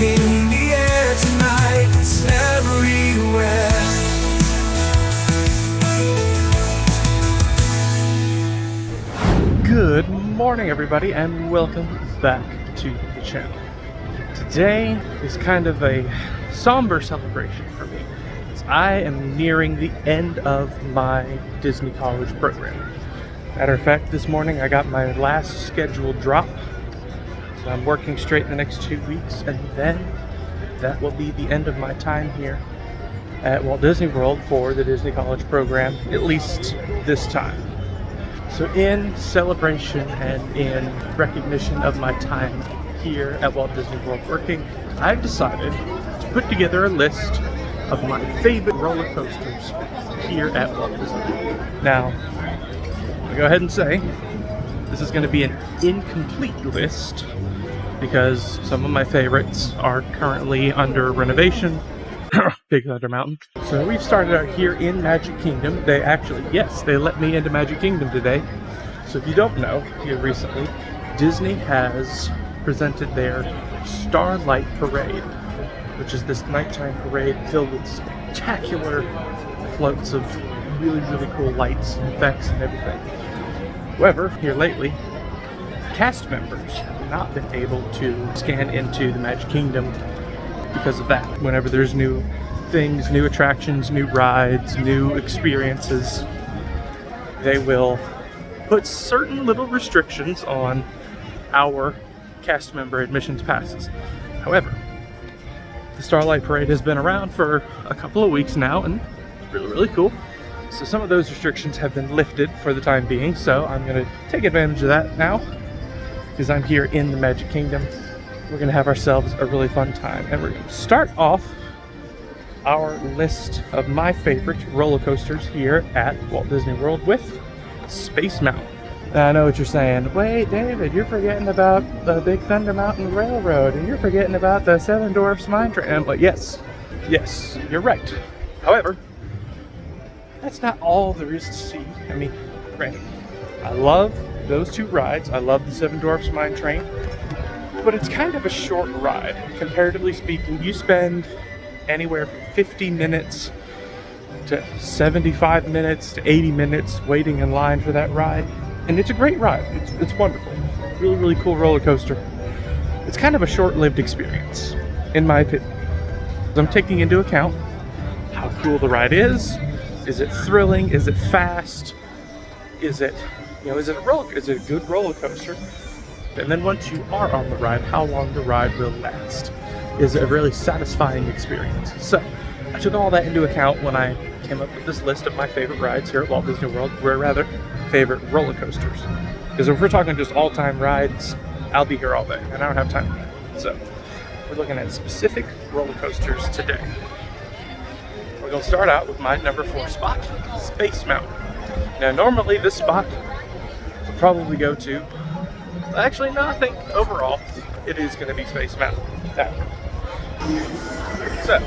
in the air tonight, it's everywhere. Good morning, everybody, and welcome back to the channel. Today is kind of a somber celebration for me, as I am nearing the end of my Disney College program. Matter of fact, this morning I got my last scheduled drop, so I'm working straight the next 2 weeks, and then that will be the end of my time here at Walt Disney World for the Disney College program, at least this time. So in celebration and in recognition of my time here at Walt Disney World working, I've decided to put together a list of my favorite roller coasters here at Walt Disney World. Now, I'll go ahead and say this is going to be an incomplete list because some of my favorites are currently under renovation. Big Thunder Mountain. So we've started out here in Magic Kingdom. They actually, yes, they let me into Magic Kingdom today. So if you don't know, here recently, Disney has presented their Starlight Parade, which is this nighttime parade filled with spectacular floats of really, really cool lights and effects and everything. However, here lately, cast members have not been able to scan into the Magic Kingdom because of that. Whenever there's new things, new attractions, new rides, new experiences, they will put certain little restrictions on our cast member admissions passes. However, the Starlight Parade has been around for a couple of weeks now, and it's really, really cool. So some of those restrictions have been lifted for the time being, so I'm going to take advantage of that now because I'm here in the Magic Kingdom. We're going to have ourselves a really fun time, and we're going to start off our list of my favorite roller coasters here at Walt Disney World with Space Mountain. Now, I know what you're saying. Wait, David, you're forgetting about the Big Thunder Mountain Railroad, and you're forgetting about the Seven Dwarfs Mine Train. But yes, you're right. However, that's not all there is to see. I mean, granted, I love those two rides. I love the Seven Dwarfs Mine Train. But it's kind of a short ride, comparatively speaking. You spend anywhere from 50 minutes to 75 minutes to 80 minutes waiting in line for that ride. And it's a great ride. It's wonderful. Really, really cool roller coaster. It's kind of a short-lived experience, in my opinion. I'm taking into account how cool the ride is. Is it thrilling? Is it fast? Is it a good roller coaster? And then once you are on the ride, how long the ride will last. Is it a really satisfying experience? So I took all that into account when I came up with this list of my favorite rides here at Walt Disney World, or rather, favorite roller coasters. Because if we're talking just all-time rides, I'll be here all day, and I don't have time for that. So we're looking at specific roller coasters today. We're going to start out with my number 4 spot, Space Mountain. Now normally this spot would probably go to, actually, no, I think overall it is going to be Space Mountain. So,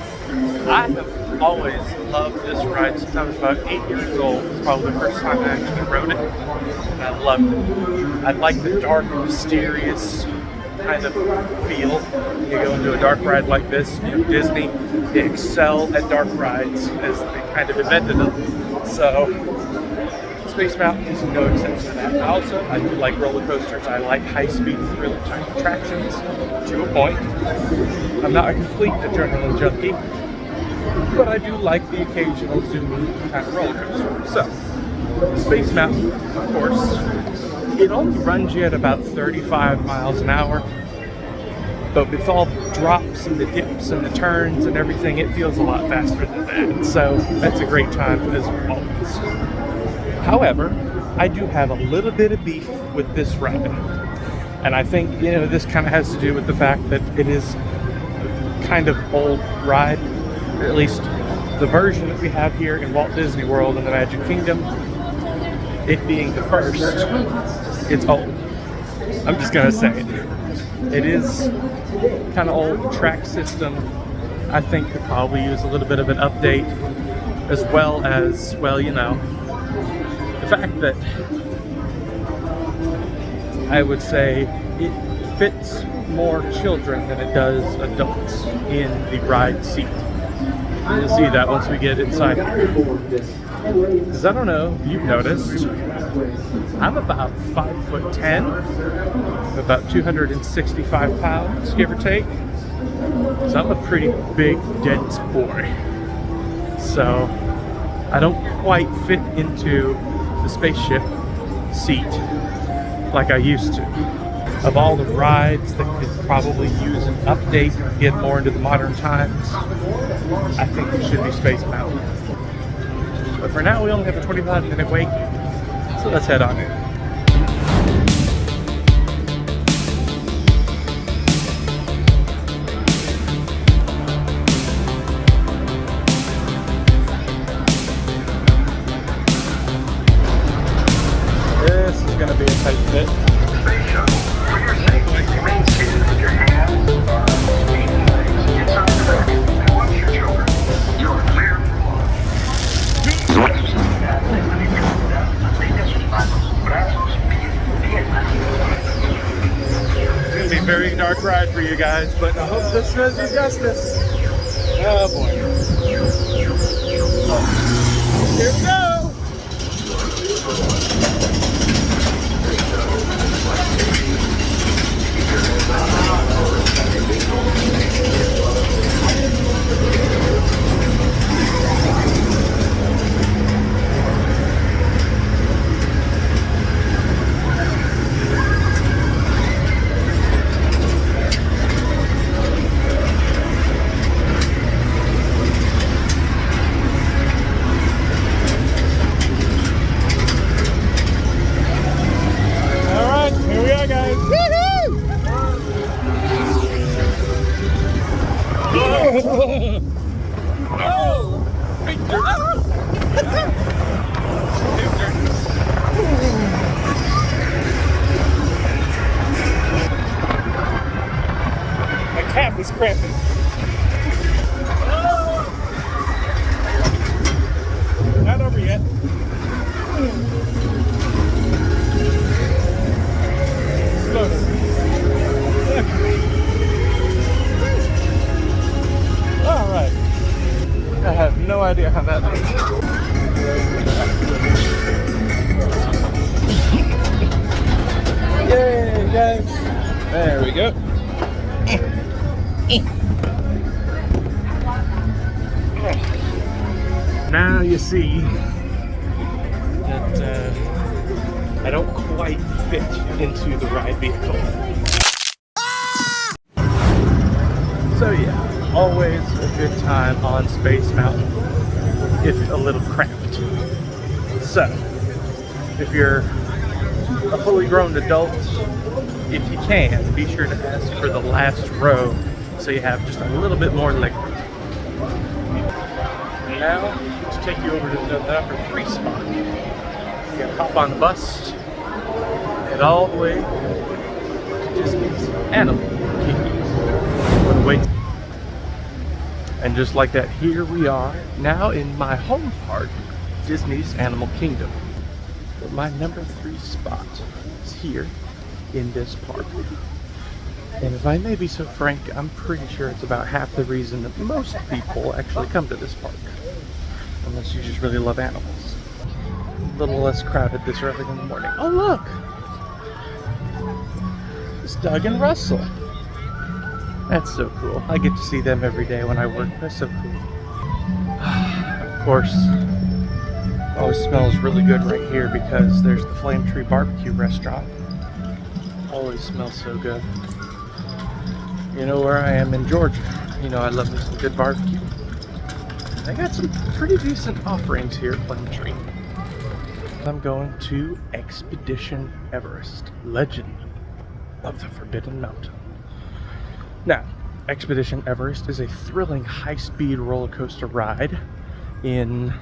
I have always loved this ride since I was about 8 years old. It's probably the first time I actually rode it, and I loved it. I like the dark, mysterious kind of feel. You go into a dark ride like this, Disney, they excel at dark rides as they kind of invented them. So, Space Mountain is no exception to that. I do like roller coasters. I like high-speed, thrill type attractions to a point. I'm not a complete adrenaline junkie, but I do like the occasional zoomy kind of roller coaster. So, Space Mountain, of course, it only runs you at about 35 miles an hour, but with all the drops and the dips and the turns and everything, it feels a lot faster than that. So, that's a great time as always. However, I do have a little bit of beef with this ride. And I think, this kind of has to do with the fact that it is kind of old ride, or at least the version that we have here in Walt Disney World in the Magic Kingdom, it being the first, it's old. I'm just gonna say it. It is kind of old. Track system, I think, could probably use a little bit of an update, as well as, the fact that I would say it fits more children than it does adults in the ride seat. You'll see that once we get inside here. Because I don't know if you've noticed, I'm about 5'10", about 265 pounds, give or take. So I'm a pretty big, dense boy. So I don't quite fit into the spaceship seat like I used to. Of all the rides that could probably use an update or get more into the modern times, I think it should be Space Mountain. But for now, we only have a 25-minute wait, so let's head on in. This is going to be a tight fit. Very dark ride for you guys, but I hope this does you justice. Oh boy. Here we go! My calf is cramping. Not over yet. Slowly. All right. I have no idea how that looks. Yay, guys. There we go. Now you see that I don't quite fit into the ride vehicle. So yeah, always a good time on Space Mountain, if a little cramped. So, if you're a fully grown adult, if you can, be sure to ask for the last row so you have just a little bit more leg room. Now, to take you over to the number 3 spot, you gotta hop on the bus, head all the way to Disney's Animal Kingdom. Wait. And just like that, here we are, now in my home park, Disney's Animal Kingdom. But my number 3 spot is here in this park. And if I may be so frank, I'm pretty sure it's about half the reason that most people actually come to this park. Unless you just really love animals. A little less crowded this early in the morning. Oh look! It's Doug and Russell. That's so cool. I get to see them every day when I work. That's so cool. Of course, it always smells really good right here because there's the Flame Tree Barbecue restaurant. Always smells so good. You know where I am in Georgia. You know I love me some good barbecue. They got some pretty decent offerings here at Flame Tree. I'm going to Expedition Everest, Legend of the Forbidden Mountain. Now, Expedition Everest is a thrilling high-speed roller coaster ride in,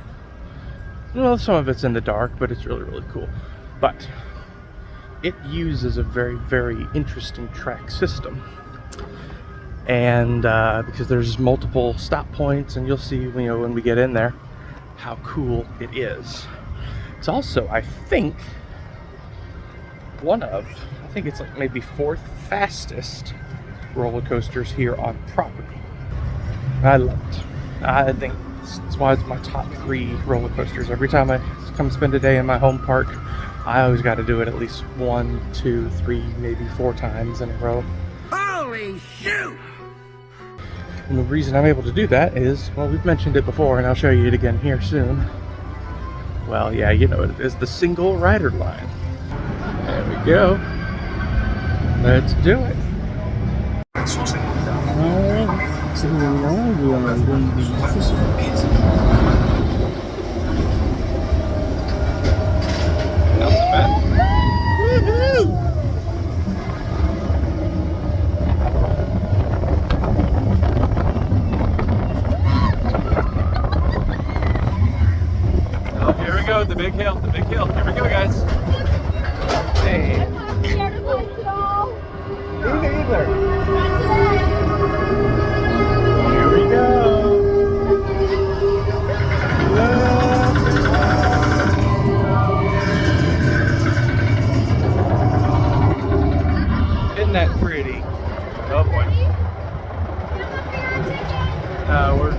well, some of it's in the dark, but it's really, really cool. But it uses a very, very interesting track system. And because there's multiple stop points, and you'll see, you know, when we get in there how cool it is. It's also, I think it's like maybe 4th fastest roller coasters here on property. I love it. I think that's why it's my top 3 roller coasters. Every time I come spend a day in my home park, I always got to do it at least 1, 2, 3, maybe 4 times in a row. Holy shoot! And the reason I'm able to do that is, well, we've mentioned it before, and I'll show you it again here soon. Well, yeah, you know what it is, the single rider line. There we go. Let's do it. Not so bad. Woohoo! Oh, here we go, the big hill, the big hill. Here we go, guys. Hey. I'm not scared of heights at all. Me neither. Not today. Here we go. Isn't that pretty? Oh boy. We're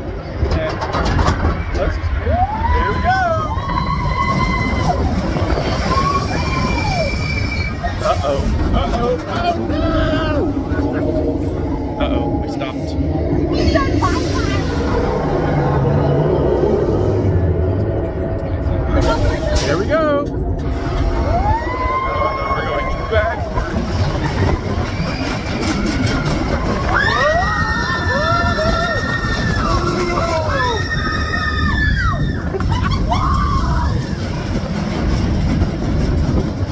let's here we go. Uh-oh. Uh-oh. Oh no! Uh-oh, we stopped. Here we go. We're going backwards.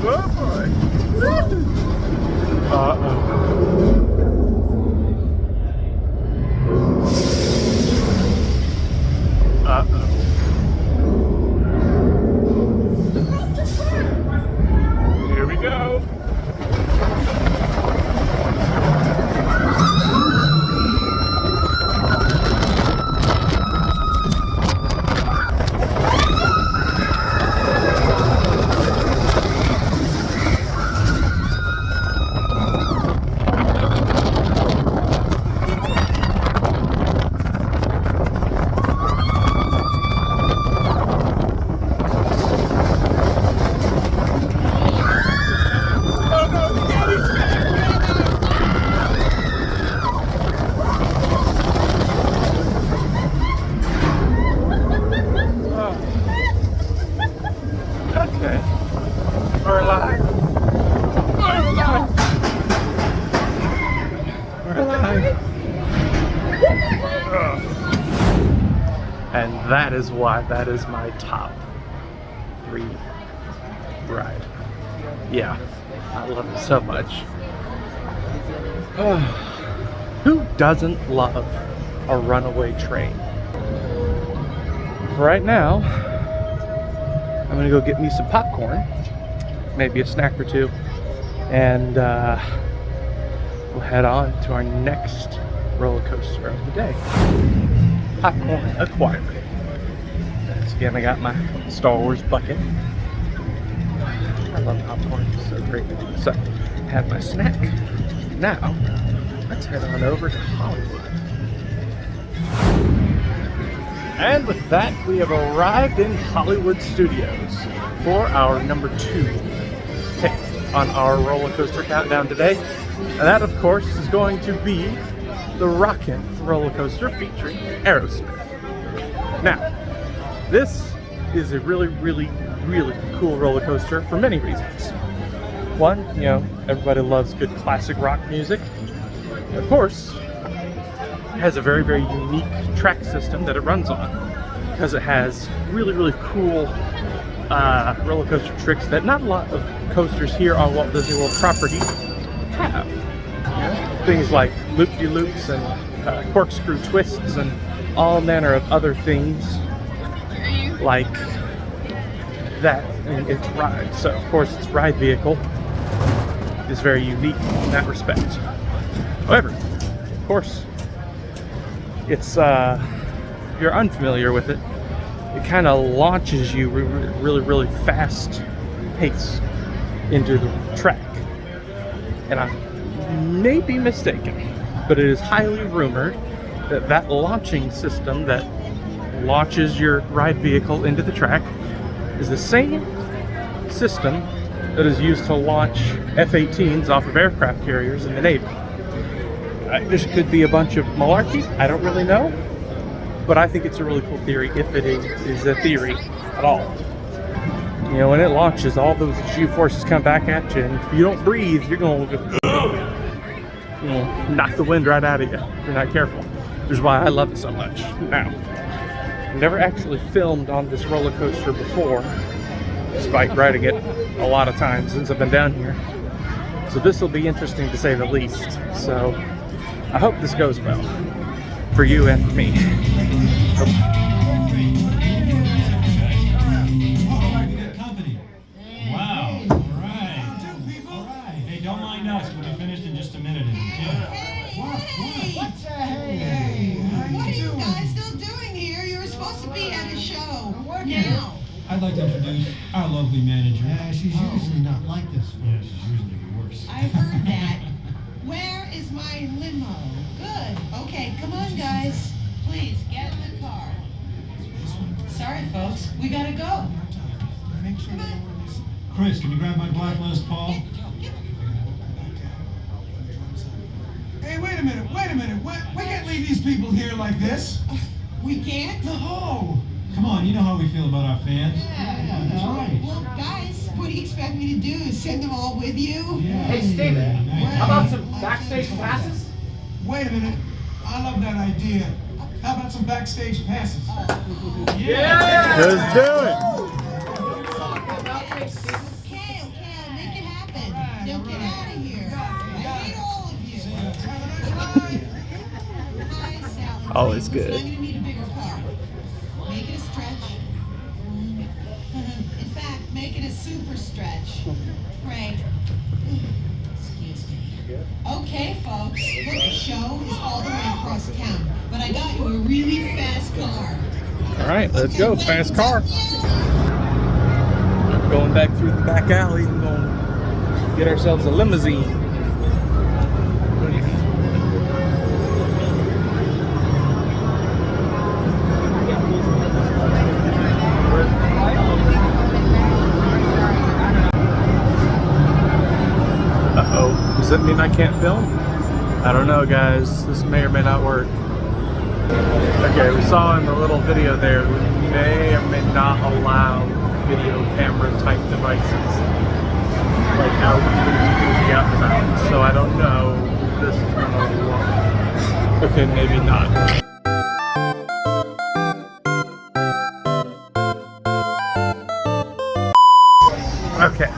Oh boy. Uh-oh. Uh-oh. Here we go. Okay. We're alive. We're alive. We're alive. And that is why that is my top 3 ride. Yeah, I love it so much. Who doesn't love a runaway train? For right now, I'm gonna go get me some popcorn, maybe a snack or 2, and we'll head on to our next roller coaster of the day. Popcorn acquired. Once again, I got my Star Wars bucket. I love popcorn, it's so great. So, had my snack. Now, let's head on over to Hollywood. And with that, we have arrived in Hollywood Studios for our number 2 pick on our roller coaster countdown today. And that, of course, is going to be the Rockin' roller coaster featuring Aerosmith. Now, this is a really, really, really cool roller coaster for many reasons. One, you know, everybody loves good classic rock music. Of course, it has a very, very unique track system that it runs on, because it has really, really cool roller coaster tricks that not a lot of coasters here on Walt Disney World property have. Things like loop-de-loops and corkscrew twists and all manner of other things like that in its ride. So, of course, its ride vehicle is very unique in that respect. However, of course, it's if you're unfamiliar with it, it kind of launches you really, really fast pace into the track. And I may be mistaken, but it is highly rumored that that launching system that launches your ride vehicle into the track is the same system that is used to launch F-18s off of aircraft carriers in the Navy. This could be a bunch of malarkey, I don't really know, but I think it's a really cool theory if it is a theory at all. You know, when it launches, all those G forces come back at you, and if you don't breathe, you're going to knock the wind right out of you if you're not careful. Which is why I love it so much. Now, I've never actually filmed on this roller coaster before, despite riding it a lot of times since I've been down here. So this will be interesting to say the least. So I hope this goes well for you and for me. Wow. All right. Hey, don't mind us. We'll be finished in just a minute. What's a hey? What are you guys still doing here? You were supposed to be at a show. Now. I'd like to introduce our lovely manager. Yeah, she's usually not like this. Yeah, she's usually worse. I've heard that. Where is my limo? Good. Okay, come on, guys. Please, get in the car. Sorry, folks. We gotta go. Come on. Chris, can you grab my black Les Paul? Hey, wait a minute. We can't leave these people here like this. We can't? No. Come on, you know how we feel about our fans. Yeah, that's right. Well, guys, what do you expect me to do? Send them all with you? Yeah. Hey, Steven, Nice. how about some backstage passes? Wait a minute. I love that idea. How about some backstage passes? Yeah. Let's do it! Okay, I'll make it happen. Now get out of here. I hate all of you. Hi, Sally. Always Listen, good. I'm gonna need a bigger car. Make it a stretch. In fact, make it a super stretch. Craig. Excuse me. Okay, folks. Look, the show is all the way across town, but I got you a really fast car. All right, let's go. Fast car. Going back through the back alley and going to get ourselves a limousine. Uh-oh. Does that mean I can't film? I don't know, guys. This may or may not work. Okay, we saw in the little video there, we may or may not allow video camera type devices like out and about. So I don't know if this is gonna work. Okay, maybe not. Okay,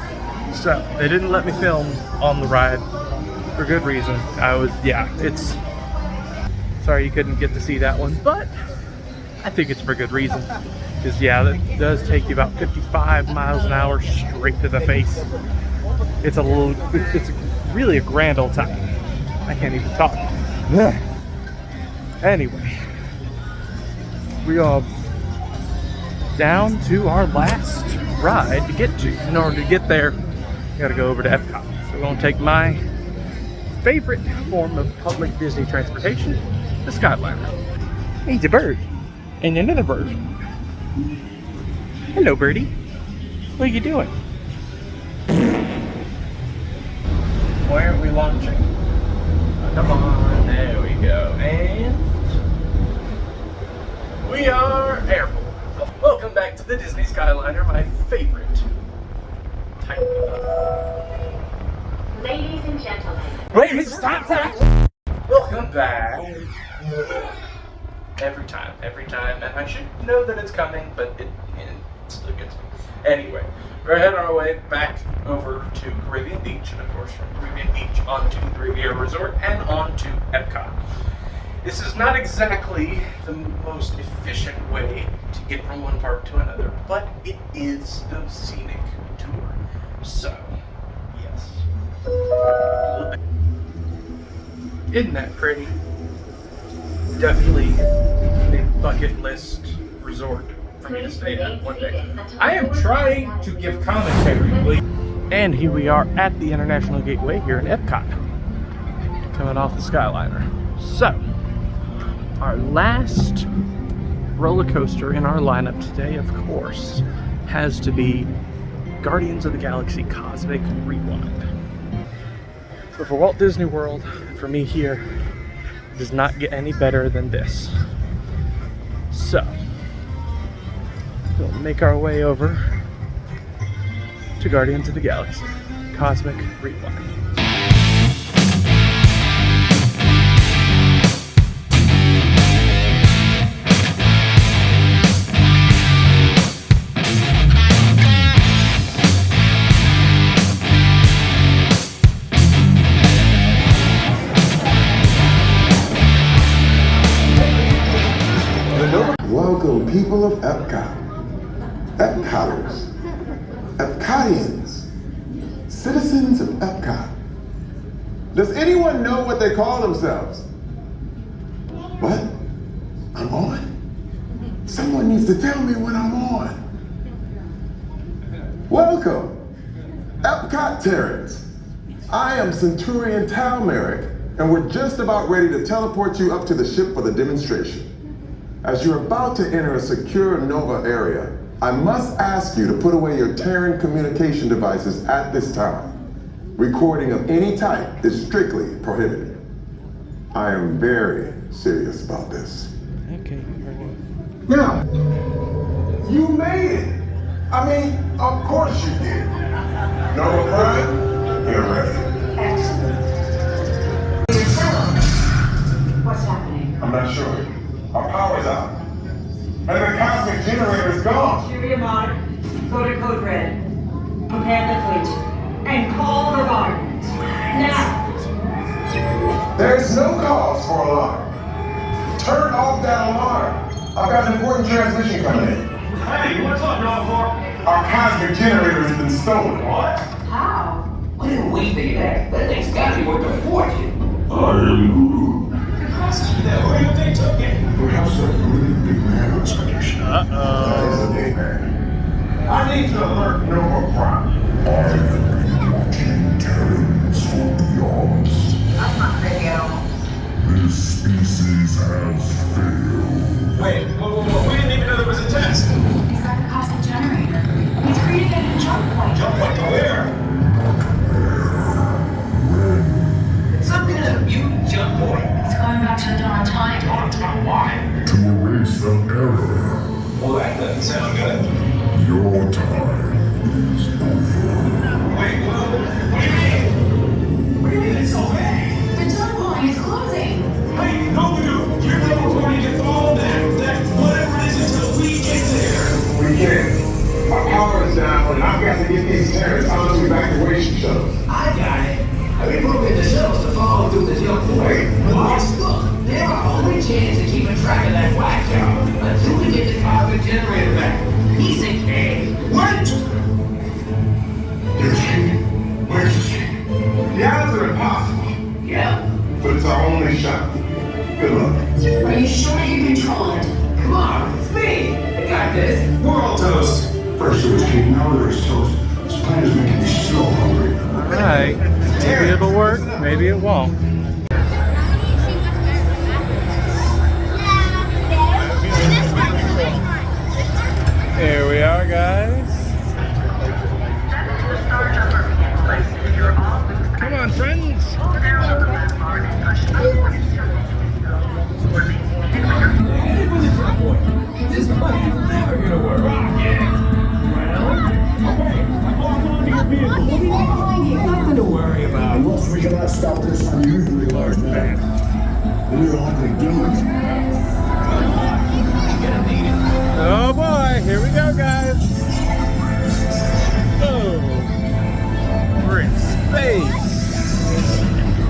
so they didn't let me film on the ride for good reason. It's sorry you couldn't get to see that one, but I think it's for good reason. Because that does take you about 55 miles an hour straight to the face. It's really a grand old time. I can't even talk. Anyway, we are down to our last ride to get to. In order to get there, we gotta go over to Epcot. So we're gonna take my favorite form of public Disney transportation, the Skyliner. He's a bird. And another bird. Hello, birdie. What are you doing? Where are we launching? Come on, there we go. And we are airborne. Welcome back to the Disney Skyliner, my favorite type of... Ladies and gentlemen. Wait, stop that! Welcome back. Every time, and I should know that it's coming, but it still gets me. Anyway, we're heading our way back over to Caribbean Beach, and of course from Caribbean Beach onto the Riviera Resort and onto Epcot. This is not exactly the most efficient way to get from one park to another, but it is the scenic tour. So, yes. Isn't that pretty? Definitely a bucket list resort for me to stay at one day. I am trying to give commentary. And here we are at the International Gateway here in Epcot. Coming off the Skyliner. So, our last roller coaster in our lineup today, of course, has to be Guardians of the Galaxy Cosmic Rewind. So for Walt Disney World, for me here, it does not get any better than this. So, we'll make our way over to Guardians of the Galaxy Cosmic Rewind. Welcome, people of Epcot, Epcoters, Epcotians, citizens of Epcot. Does anyone know what they call themselves? What? I'm on? Someone needs to tell me when I'm on. Welcome, Epcot Terrans. I am Centurion Tal Merrick, and we're just about ready to teleport you up to the ship for the demonstration. As you're about to enter a secure Nova area, I must ask you to put away your Terran communication devices at this time. Recording of any type is strictly prohibited. I am very serious about this. Okay. Now, you made it. I mean, of course you did. Nova Prime, you're ready. What's happening? I'm not sure. Our power's out. And the cosmic generator's gone. Cheerio, Monarch. Go to Code Red. Prepare the fleet. And call the Guardians. Now! There's no cause for alarm. Turn off that alarm. I've got an important transmission coming in. Hey, what's up, Nova? Our cosmic generator has been stolen. What? How? What did we think of that? That thing's gotta be worth a fortune. I am Guru. Who do you think took it? Perhaps a really big man on expedition. That is a big man. I need to alert Nova Prime. I have been watching Terrans for eons. I'm not video. This species has failed. Wait, we didn't even know there was a test. He's got the cosmic generator. He's creating a new jump point. Jump point to where? It's some kind of mutant jump point. He's going back to the dawn of time. Why? To erase the error. Well, that doesn't sound good. Your time is over. Wait, what do you mean? What do you mean it's so vague? The jump point is closing. Hey, no, you're never going to get all that whatever it is until we get there. We can't. Our power is down, and I've got to get these Terrans onto evacuation shuttles. I got it. I've been moving the shells to follow through the jump point. Wait, Look, they're our only chance of keeping track of that whack job until we get the cosmic generator back. Piece of cake. What? There's King. Where's the King? The odds are impossible, Yeah. but it's our only shot. Good luck. Are you sure you control it? Come on, it's me. I got this. We're all toast. First it was King, now there is toast. This plan is making me so hungry. Alright. Maybe it'll work, maybe it won't. Here we are, guys. Come on, friends. This plan's never gonna work. Nothing to worry about. Unless we cannot stop this unusually large man, we're on the game. Oh boy, here we go, guys. Oh, we're in space.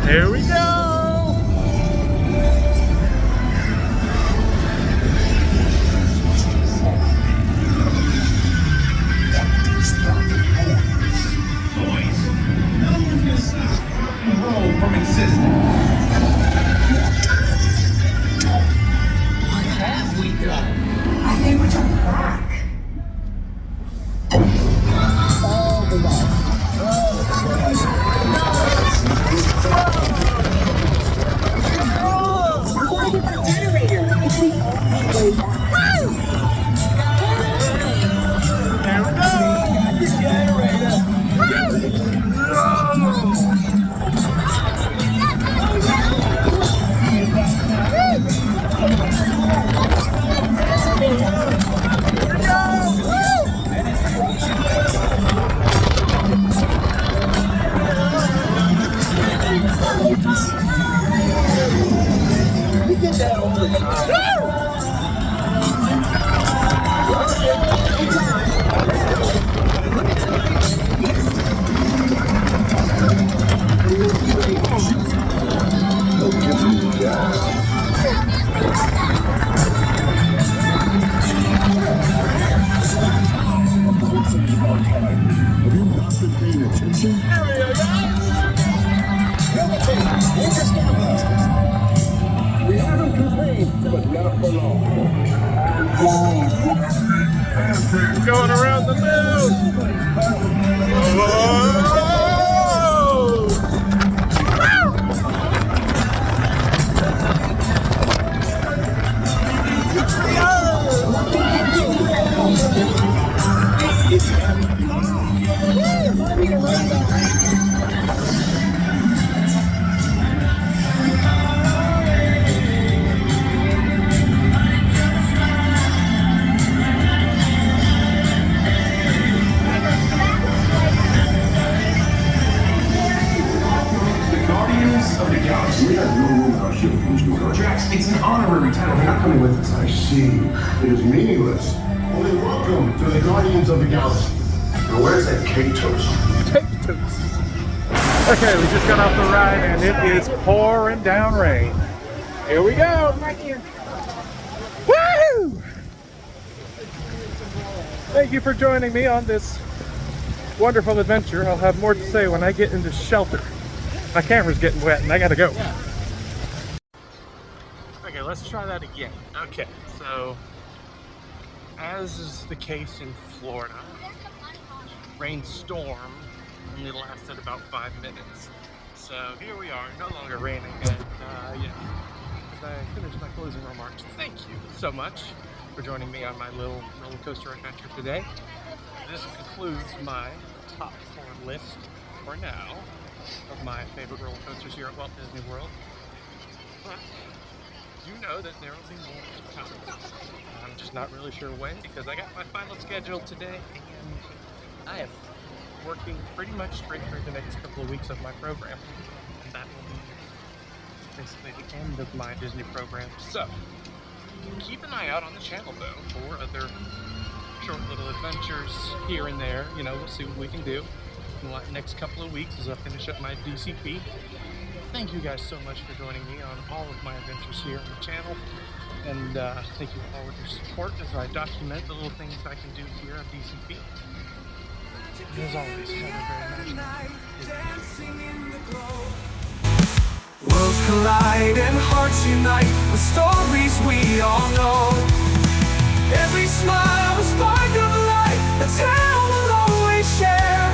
Here we go. From existing. What have we done? I think we're jumping back. All the life. but not for long. Going around the moon! Whoa! We have no room in our ship for these new guards. Drax, it's an honorary title. They're not coming with us. I see. It is meaningless. Only welcome to the Guardians of the Galaxy. Now where's that cake toast? Okay, we just got off the ride and it is pouring down rain. Here we go! Right here. Woo! Thank you for joining me on this wonderful adventure. I'll have more to say when I get into shelter. My camera's getting wet and I gotta go. Okay, let's try that again. Okay, so as is the case in Florida, rainstorm only lasted about 5 minutes. So here we are, no longer raining, and yeah, as I finish my closing remarks, thank you so much for joining me on my little roller coaster adventure today. This concludes my top 4 list for now of my favorite roller coasters here at Walt Disney World. But you know that there will be more to come. I'm just not really sure when, because I got my final schedule today and I am working pretty much straight through the next couple of weeks of my program. And that will be basically the end of my Disney program. So keep an eye out on the channel though for other short little adventures here and there. You know, we'll see what we can do in the next couple of weeks as I finish up my DCP. Thank you guys so much for joining me on all of my adventures here on the channel, and thank you for all of your support as I document the little things I can do here on DCP. And as always, have a very nice night. Worlds collide and hearts unite with stories we all know. Every smile, a spark of light, a tale we'll always share.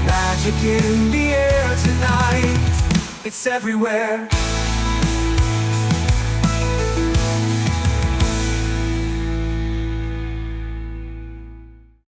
Magic in the air tonight, it's everywhere.